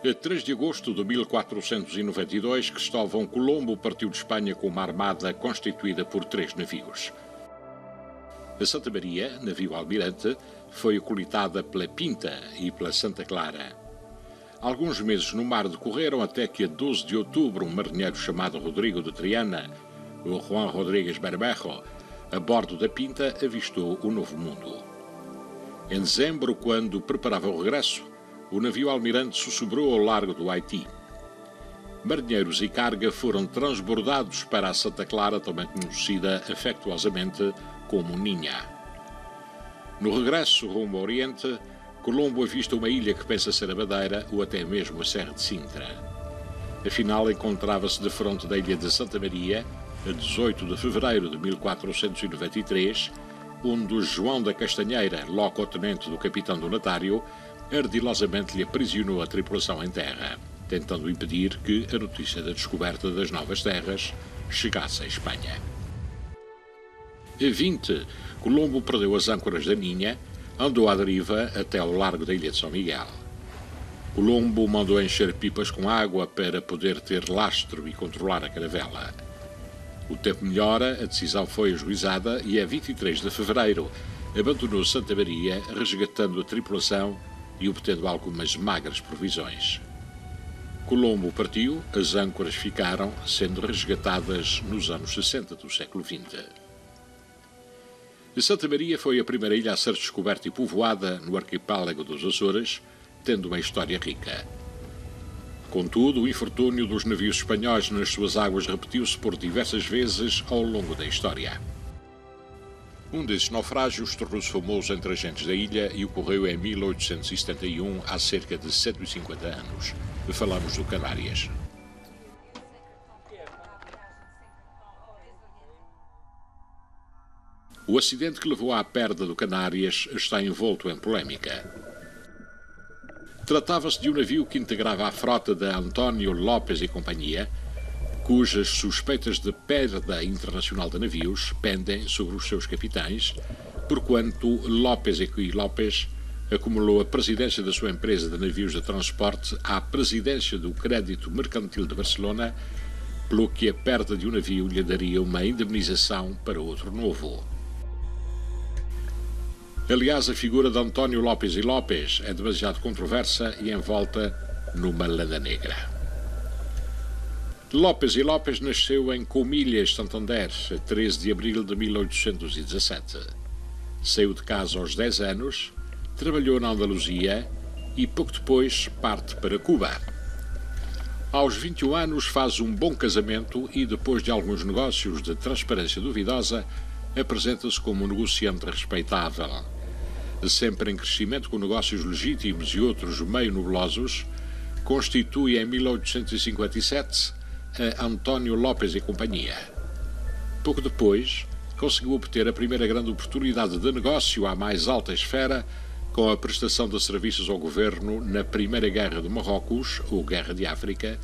A 3 de agosto de 1492, Cristóvão Colombo partiu de Espanha com uma armada constituída por 3 navios. A Santa Maria, navio almirante, foi acolitada pela Pinta e pela Santa Clara. Alguns meses no mar decorreram até que a 12 de outubro um marinheiro chamado Rodrigo de Triana, o Juan Rodrigues Bermejo, a bordo da Pinta, avistou o Novo Mundo. Em dezembro, quando preparava o regresso, o navio almirante sussurrou ao largo do Haiti. Marinheiros e carga foram transbordados para a Santa Clara, também conhecida afetuosamente como Ninha. No regresso rumo ao Oriente, Colombo avista uma ilha que pensa ser a Madeira ou até mesmo a Serra de Sintra. Afinal, encontrava-se de fronte da ilha de Santa Maria, a 18 de fevereiro de 1493, onde João da Castanheira, locotenente do capitão Donatário, ardilosamente lhe aprisionou a tripulação em terra, tentando impedir que a notícia da descoberta das novas terras chegasse à Espanha. A 20, Colombo perdeu as âncoras da Ninha, andou à deriva até ao largo da ilha de São Miguel. Colombo mandou encher pipas com água para poder ter lastro e controlar a caravela. O tempo melhora, a decisão foi ajuizada e a 23 de fevereiro abandonou Santa Maria, resgatando a tripulação e obtendo algumas magras provisões. Colombo partiu, as âncoras ficaram, sendo resgatadas nos anos 60 do século XX. Santa Maria foi a primeira ilha a ser descoberta e povoada no arquipélago dos Açores, tendo uma história rica. Contudo, o infortúnio dos navios espanhóis nas suas águas repetiu-se por diversas vezes ao longo da história. Um desses naufrágios tornou-se famoso entre as gentes da ilha e ocorreu em 1871, há cerca de 150 anos. Falamos do Canárias. O acidente que levou à perda do Canárias está envolto em polémica. Tratava-se de um navio que integrava a frota de António Lopes e companhia, cujas suspeitas de perda internacional de navios pendem sobre os seus capitães, porquanto Lopes e Lopes acumulou a presidência da sua empresa de navios de transporte à presidência do Crédito Mercantil de Barcelona, pelo que a perda de um navio lhe daria uma indemnização para outro novo. Aliás, a figura de António Lopes e Lopes é demasiado controversa e envolta numa lenda negra. Lopes e Lopes nasceu em Comilhas, Santander, a 13 de abril de 1817. Saiu de casa aos 10 anos, trabalhou na Andaluzia e pouco depois parte para Cuba. Aos 21 anos faz um bom casamento e, depois de alguns negócios de transparência duvidosa, apresenta-se como um negociante respeitável. Sempre em crescimento com negócios legítimos e outros meio nublosos, constitui em 1857 a António Lopes e companhia. Pouco depois, conseguiu obter a primeira grande oportunidade de negócio à mais alta esfera com a prestação de serviços ao governo na Primeira Guerra de Marrocos, ou Guerra de África,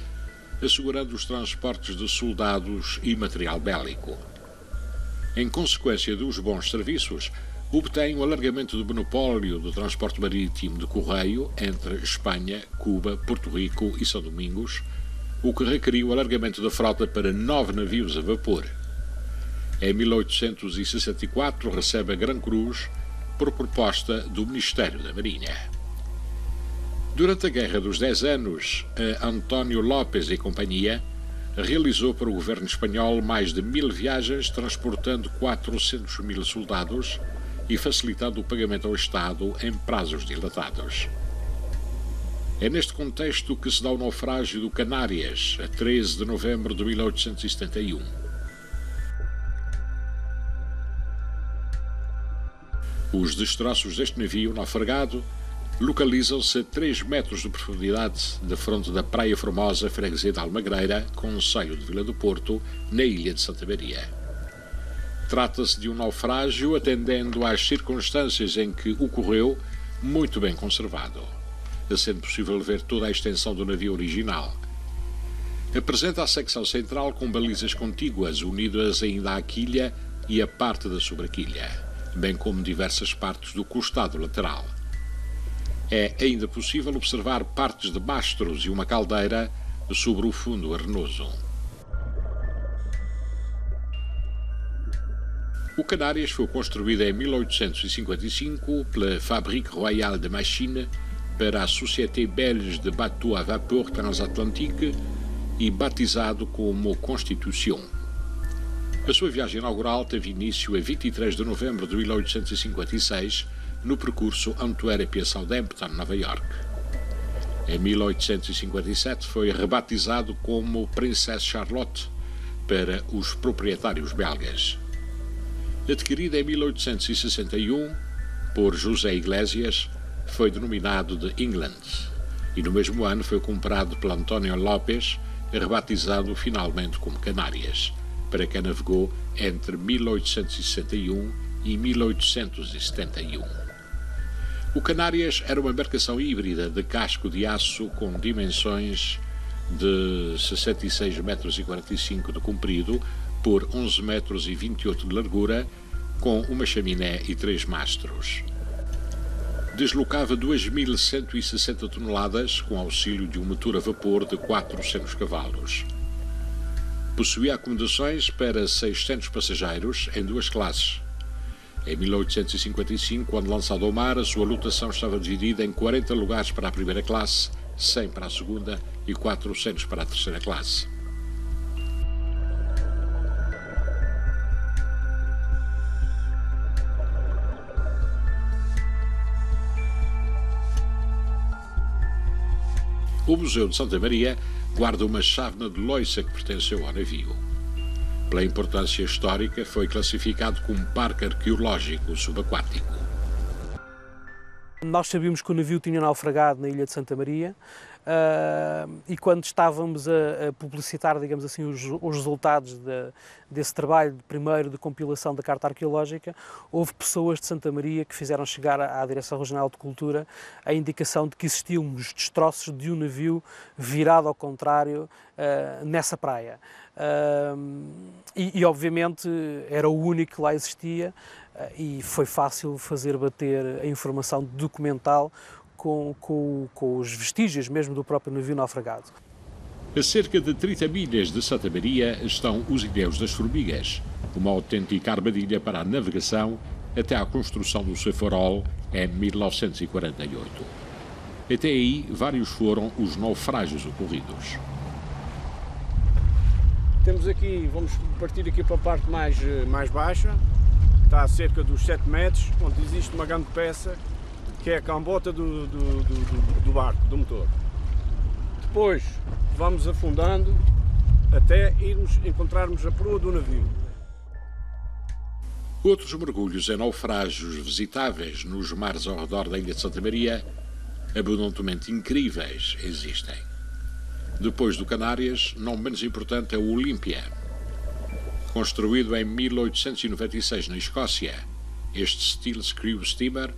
assegurando os transportes de soldados e material bélico. Em consequência dos bons serviços, obtém o alargamento do monopólio do transporte marítimo de correio entre Espanha, Cuba, Porto Rico e São Domingos, o que requeriu o alargamento da frota para 9 navios a vapor. Em 1864 recebe a Gran Cruz por proposta do Ministério da Marinha. Durante a Guerra dos 10 Anos, a António Lopes e companhia realizou para o governo espanhol mais de 1000 viagens, transportando 400.000 soldados e facilitando o pagamento ao Estado em prazos dilatados. É neste contexto que se dá o naufrágio do Canárias, a 13 de novembro de 1871. Os destroços deste navio naufragado localizam-se a 3 metros de profundidade da fronte da Praia Formosa, freguesia de Almagreira, concelho de Vila do Porto, na ilha de Santa Maria. Trata-se de um naufrágio atendendo às circunstâncias em que ocorreu, muito bem conservado, sendo possível ver toda a extensão do navio original. Apresenta a secção central com balizas contíguas unidas ainda à quilha e à parte da sobrequilha, bem como diversas partes do costado lateral. É ainda possível observar partes de mastros e uma caldeira sobre o fundo arenoso. O Canárias foi construído em 1855 pela Fabrique Royale de Machines para a Société Belge de Bateaux à Vapeur Transatlantique e batizado como Constitution. A sua viagem inaugural teve início a 23 de novembro de 1856, no percurso Antuérpia-Southampton, Nova York. Em 1857 foi rebatizado como Princesse Charlotte para os proprietários belgas. Adquirido em 1861 por José Iglesias, foi denominado de England e no mesmo ano foi comprado por António Lopes, rebatizado finalmente como Canárias, para quem navegou entre 1861 e 1871. O Canárias era uma embarcação híbrida de casco de aço com dimensões de 66,45 metros de comprido por 11,28 metros de largura, com uma chaminé e 3 mastros. Deslocava 2.160 toneladas com auxílio de um motor a vapor de 400 cavalos. Possuía acomodações para 600 passageiros em 2 classes. Em 1855, quando lançado ao mar, a sua lotação estava dividida em 40 lugares para a primeira classe, 100 para a segunda e 400 para a terceira classe. O Museu de Santa Maria guarda uma chávena de loiça que pertenceu ao navio. Pela importância histórica, foi classificado como parque arqueológico subaquático. Nós sabíamos que o navio tinha naufragado na ilha de Santa Maria e quando estávamos a publicitar, digamos assim, os resultados desse trabalho primeiro de compilação da Carta Arqueológica, houve pessoas de Santa Maria que fizeram chegar à Direção Regional de Cultura a indicação de que existiam os destroços de um navio virado ao contrário nessa praia. E obviamente era o único que lá existia e foi fácil fazer bater a informação documental com os vestígios mesmo do próprio navio naufragado. A cerca de 30 milhas de Santa Maria estão os Ilhéus das Formigas, uma autêntica armadilha para a navegação até à construção do seu farol em 1948. Até aí, vários foram os naufrágios ocorridos. Temos aqui, vamos partir aqui para a parte mais baixa, está a cerca dos 7 metros, onde existe uma grande peça, que é a cambota do barco, do motor. Depois vamos afundando até encontrarmos a proa do navio. Outros mergulhos em naufrágios visitáveis nos mares ao redor da ilha de Santa Maria, abundantemente incríveis, existem. Depois do Canárias, não menos importante é o Olímpia. Construído em 1896 na Escócia, este Steel Screw Steamer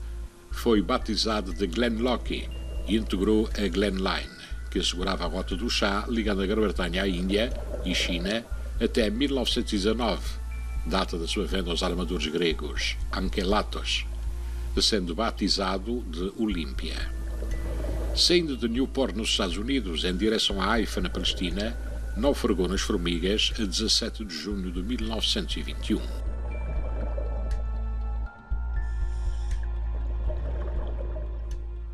foi batizado de Glenlockie e integrou a Glen Line, que assegurava a rota do chá ligando a Grã-Bretanha à Índia e China até 1919, data da sua venda aos armadores gregos, Ankelatos, sendo batizado de Olímpia. Saindo de Newport, nos Estados Unidos, em direção a Haifa, na Palestina, naufragou nas Formigas a 17 de junho de 1921.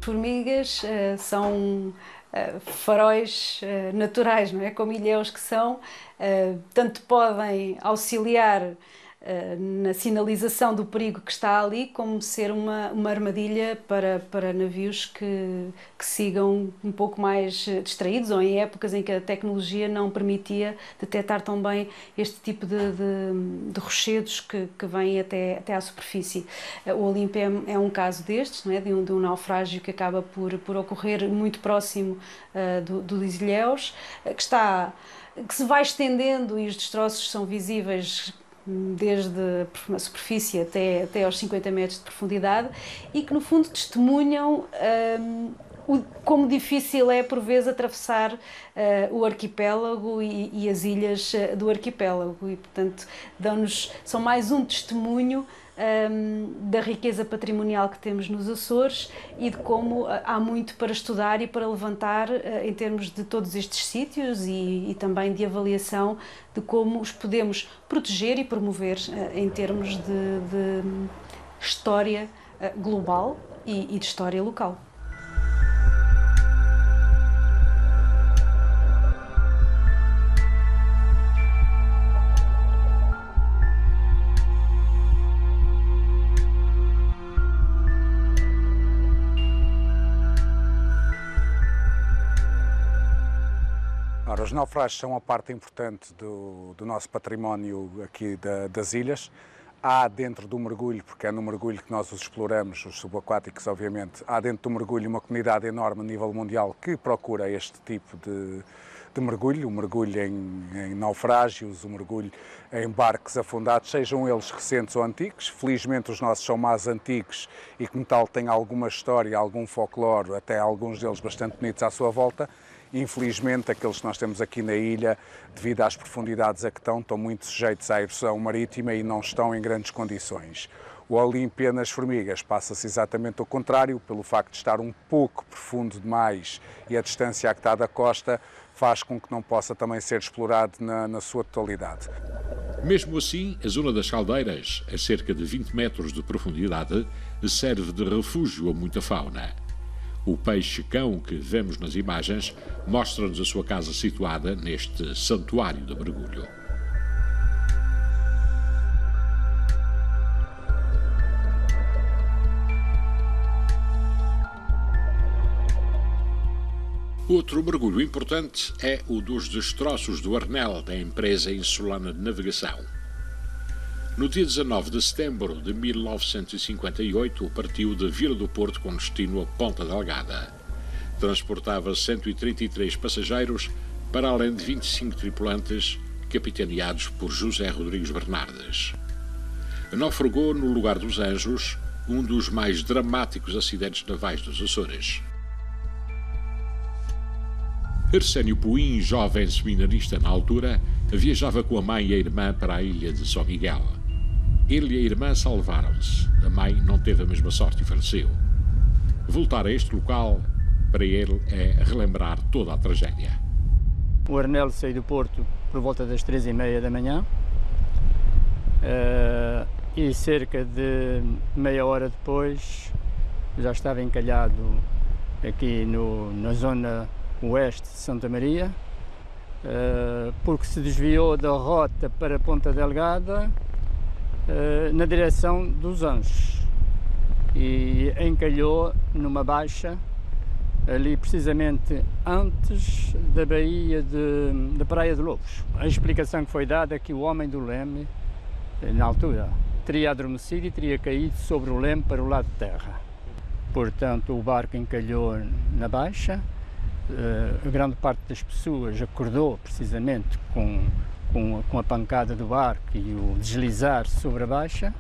Formigas são faróis naturais, não é? Como ilhéus que são, tanto podem auxiliar na sinalização do perigo que está ali, como ser uma armadilha para navios que sigam um pouco mais distraídos ou em épocas em que a tecnologia não permitia detectar tão bem este tipo de rochedos que vêm até à superfície. O Olímpia é um caso destes, não é? de um naufrágio que acaba por ocorrer muito próximo dos ilhéus, que se vai estendendo e os destroços são visíveis desde a superfície até aos 50 metros de profundidade e que no fundo testemunham como difícil é por vezes atravessar o arquipélago e as ilhas do arquipélago e portanto são mais um testemunho da riqueza patrimonial que temos nos Açores e de como há muito para estudar e para levantar em termos de todos estes sítios e também de avaliação de como os podemos proteger e promover em termos de história global e de história local. Ora, os naufrágios são uma parte importante do nosso património aqui das ilhas. Há dentro do mergulho, porque é no mergulho que nós os exploramos, os subaquáticos obviamente, há dentro do mergulho uma comunidade enorme a nível mundial que procura este tipo de mergulho, o mergulho em naufrágios, o mergulho em barcos afundados, sejam eles recentes ou antigos. Felizmente os nossos são mais antigos e como tal têm alguma história, algum folclore, até alguns deles bastante bonitos à sua volta. Infelizmente, aqueles que nós temos aqui na ilha, devido às profundidades a que estão muito sujeitos à erosão marítima e não estão em grandes condições. O Olímpia nas Formigas passa-se exatamente o contrário, pelo facto de estar um pouco profundo demais e a distância a que está da costa faz com que não possa também ser explorado na sua totalidade. Mesmo assim, a zona das Caldeiras, a cerca de 20 metros de profundidade, serve de refúgio a muita fauna. O peixe-cão que vemos nas imagens mostra-nos a sua casa situada neste santuário de mergulho. Outro mergulho importante é o dos destroços do Arnel da empresa insulana de navegação. No dia 19 de setembro de 1958, partiu de Vila do Porto com destino a Ponta Delgada. Transportava 133 passageiros, para além de 25 tripulantes, capitaneados por José Rodrigues Bernardes. Naufragou no lugar dos Anjos, um dos mais dramáticos acidentes navais dos Açores. Arsénio Puim, jovem seminarista na altura, viajava com a mãe e a irmã para a ilha de São Miguel. Ele e a irmã salvaram-se. A mãe não teve a mesma sorte e faleceu. Voltar a este local, para ele, é relembrar toda a tragédia. O Arnel saiu do Porto por volta das 3h30 da manhã e cerca de meia hora depois já estava encalhado aqui na zona oeste de Santa Maria, porque se desviou da rota para Ponta Delgada na direção dos Anjos e encalhou numa baixa ali precisamente antes da baía de Praia de Lobos. A explicação que foi dada é que o homem do leme, na altura, teria adormecido e teria caído sobre o leme para o lado de terra. Portanto, o barco encalhou na baixa. A grande parte das pessoas acordou precisamente com a pancada do barco e o deslizar sobre a baixa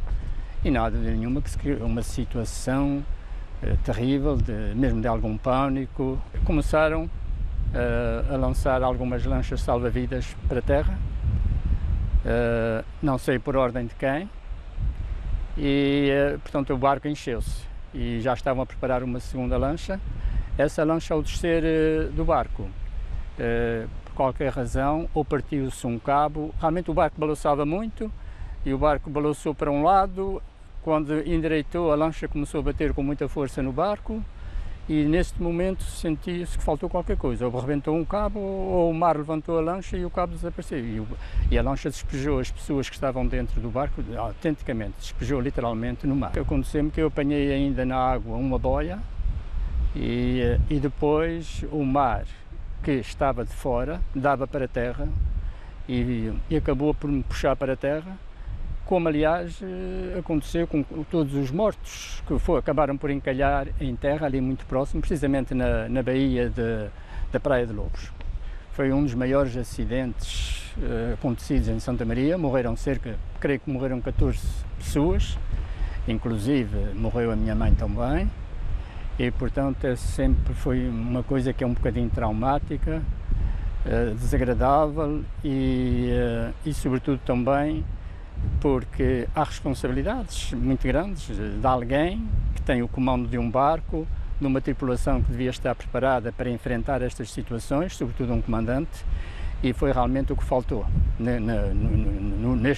e nada de nenhuma que se criou uma situação terrível, mesmo de algum pânico. Começaram a lançar algumas lanchas salva-vidas para a terra, não sei por ordem de quem, e portanto o barco encheu-se e já estavam a preparar uma segunda lancha. Essa lancha, ao descer do barco, por qualquer razão, ou partiu-se um cabo. Realmente o barco balançava muito e o barco balançou para um lado. Quando endireitou, a lancha começou a bater com muita força no barco e neste momento sentia-se que faltou qualquer coisa. Ou rebentou um cabo ou o mar levantou a lancha e o cabo desapareceu. E a lancha despejou as pessoas que estavam dentro do barco, autenticamente, despejou literalmente no mar. Aconteceu-me que eu apanhei ainda na água uma boia. E depois o mar que estava de fora dava para a terra e acabou por me puxar para a terra, como aliás aconteceu com todos os mortos que acabaram por encalhar em terra ali muito próximo, precisamente na baía da Praia de Lobos. Foi um dos maiores acidentes acontecidos em Santa Maria. Morreram creio que morreram 14 pessoas, inclusive morreu a minha mãe também. E, portanto, sempre foi uma coisa que é um bocadinho traumática, desagradável e sobretudo, também porque há responsabilidades muito grandes de alguém que tem o comando de um barco, de uma tripulação que devia estar preparada para enfrentar estas situações, sobretudo um comandante, e foi realmente o que faltou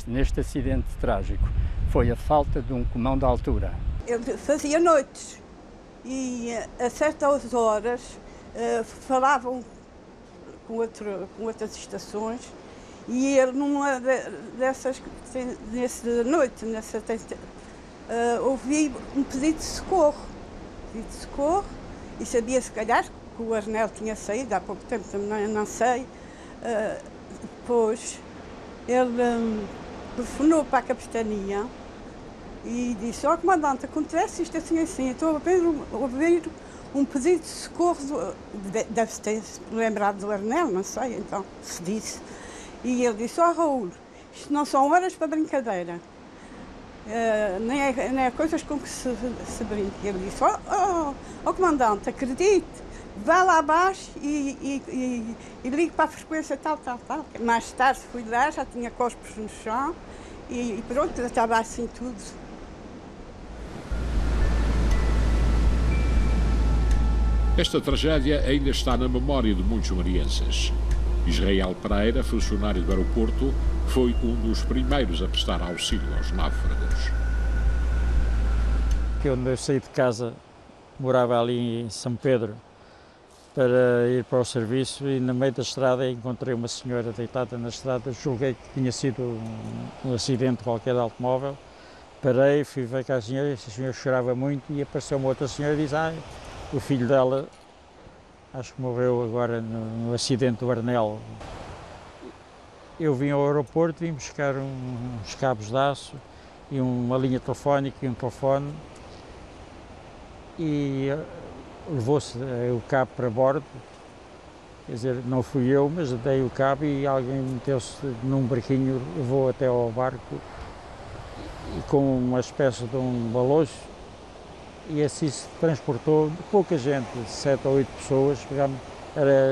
neste acidente trágico. Foi a falta de um comando à altura. Ele fazia noites e a certas horas falavam com outras estações e ele numa dessas, ouvi um pedido de socorro. E sabia se calhar que o Arnel tinha saído há pouco tempo, também não sei. Depois ele telefonou para a capitania e disse: "Ó comandante, acontece isto assim assim, estou a ouvir um pedido de socorro", deve ter se lembrado do Arnel, não sei, então se disse. E ele disse: "Ó Raul, isto não são horas para brincadeira. Nem é coisas com que se brinca". Ele disse: ó comandante, acredite, vá lá abaixo e ligue para a frequência tal. Mais tarde fui lá, já tinha corpos no chão e pronto, já estava assim tudo. Esta tragédia ainda está na memória de muitos marienses. Israel Pereira, funcionário do aeroporto, foi um dos primeiros a prestar auxílio aos náufragos. Quando eu saí de casa, morava ali em São Pedro para ir para o serviço e no meio da estrada encontrei uma senhora deitada na estrada, julguei que tinha sido um acidente qualquer de automóvel. Parei, fui ver com a senhora chorava muito e apareceu uma outra senhora e disse: o filho dela acho que morreu agora no acidente do Arnel. Eu vim ao aeroporto, vim buscar uns cabos de aço e uma linha telefónica e um telefone e levou-se o cabo para bordo. Quer dizer, não fui eu, mas dei o cabo e alguém meteu-se num barquinho, levou até ao barco e com uma espécie de um balojo e assim se transportou pouca gente, 7 ou 8 pessoas.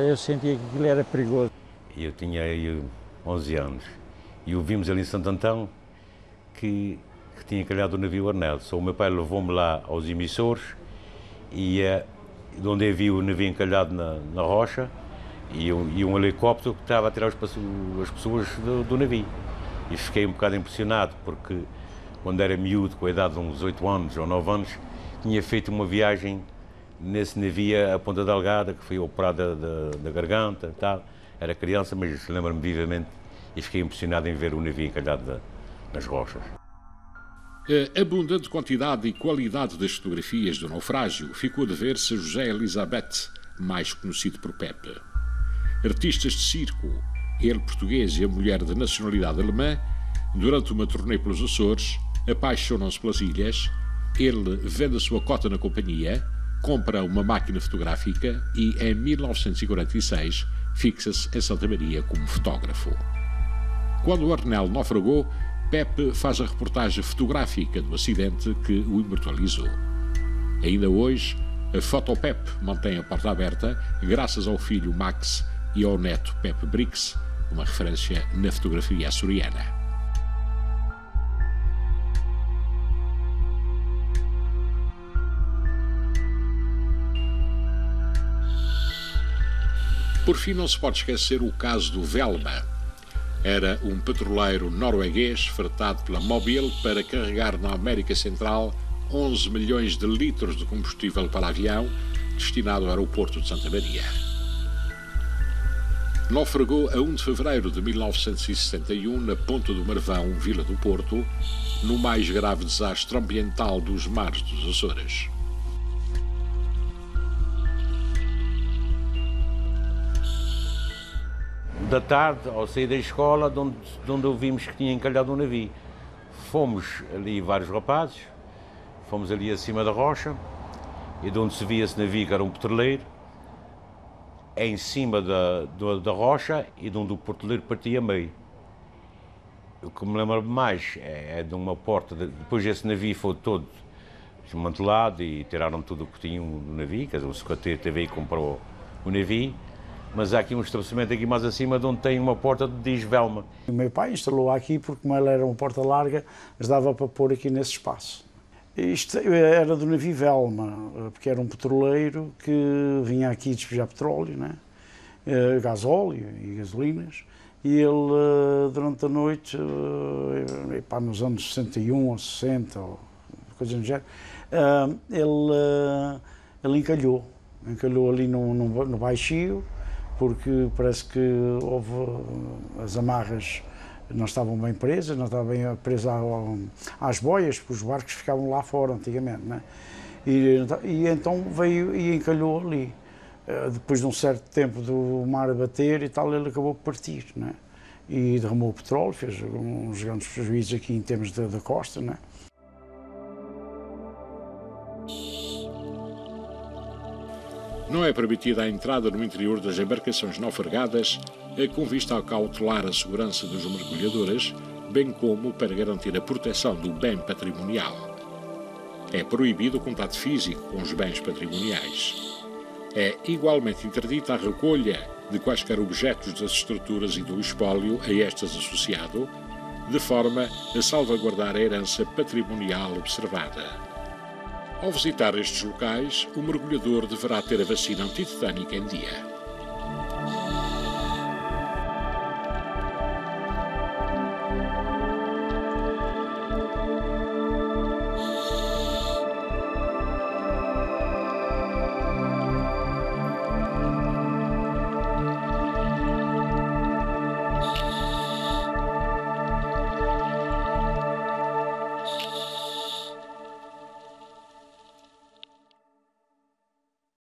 Eu sentia que aquilo era perigoso. Eu tinha aí 11 anos e ouvimos ali em Santo Antão que tinha calhado o navio Arnel. O meu pai levou-me lá aos emissores e de onde havia o navio encalhado na rocha e um helicóptero que estava a tirar as pessoas do navio. E fiquei um bocado impressionado porque quando era miúdo, com a idade de uns 8 anos ou 9 anos, tinha feito uma viagem nesse navio a Ponta Delgada, que foi operada da garganta e tal. Era criança, mas lembro-me vivamente e fiquei impressionado em ver o navio encalhado nas rochas. A abundante quantidade e qualidade das fotografias do naufrágio ficou de ver-se a José Elizabeth, mais conhecido por Pepe. Artistas de circo, ele português e a mulher de nacionalidade alemã, durante uma turnê pelos Açores, apaixonam-se pelas ilhas. Ele vende a sua cota na companhia, compra uma máquina fotográfica e, em 1946, fixa-se em Santa Maria como fotógrafo. Quando o Arnel naufragou, Pepe faz a reportagem fotográfica do acidente que o imortalizou. Ainda hoje, a Fotopep mantém a porta aberta graças ao filho Max e ao neto Pepe Brix, uma referência na fotografia açoriana. Por fim, não se pode esquecer o caso do Velma. Era um petroleiro norueguês fretado pela Mobil para carregar na América Central 11 milhões de litros de combustível para avião destinado ao aeroporto de Santa Maria. Naufragou a 1 de fevereiro de 1961 na Ponta do Marvão, Vila do Porto, no mais grave desastre ambiental dos mares dos Açores. Da tarde, ao sair da escola, de onde ouvimos que tinha encalhado um navio. Fomos ali vários rapazes, fomos ali acima da rocha, e de onde se via esse navio, que era um petroleiro, em cima da rocha e de onde o petroleiro partia a meio. O que me lembro mais é de uma porta, depois esse navio foi todo desmantelado e tiraram tudo o que tinha no navio, quer dizer, o sucateiro teve aí e comprou o navio. mas há aqui um estabelecimento aqui mais acima de onde tem uma porta que diz Velma. O meu pai instalou aqui porque, como ela era uma porta larga, mas dava para pôr aqui nesse espaço. Isto era do navio Velma, porque era um petroleiro que vinha aqui despejar petróleo, né? Gasóleo e gasolinas, e ele, durante a noite, nos anos 61 ou 60, ou coisa do género, ele encalhou ali no baixio, porque parece que houve as amarras não estavam bem presas, não estava bem presa às boias, porque os barcos ficavam lá fora antigamente, né? E então veio e encalhou ali. Depois de um certo tempo do mar a bater e tal, ele acabou por partir, né? E derramou o petróleo, fez uns grandes prejuízos aqui em termos da costa, né? Não é permitida a entrada no interior das embarcações naufragadas, com vista a cautelar a segurança dos mergulhadores, bem como para garantir a proteção do bem patrimonial. É proibido o contato físico com os bens patrimoniais. É igualmente interdita a recolha de quaisquer objetos das estruturas e do espólio a estas associado, de forma a salvaguardar a herança patrimonial observada. Ao visitar estes locais, o mergulhador deverá ter a vacina antitетânica em dia.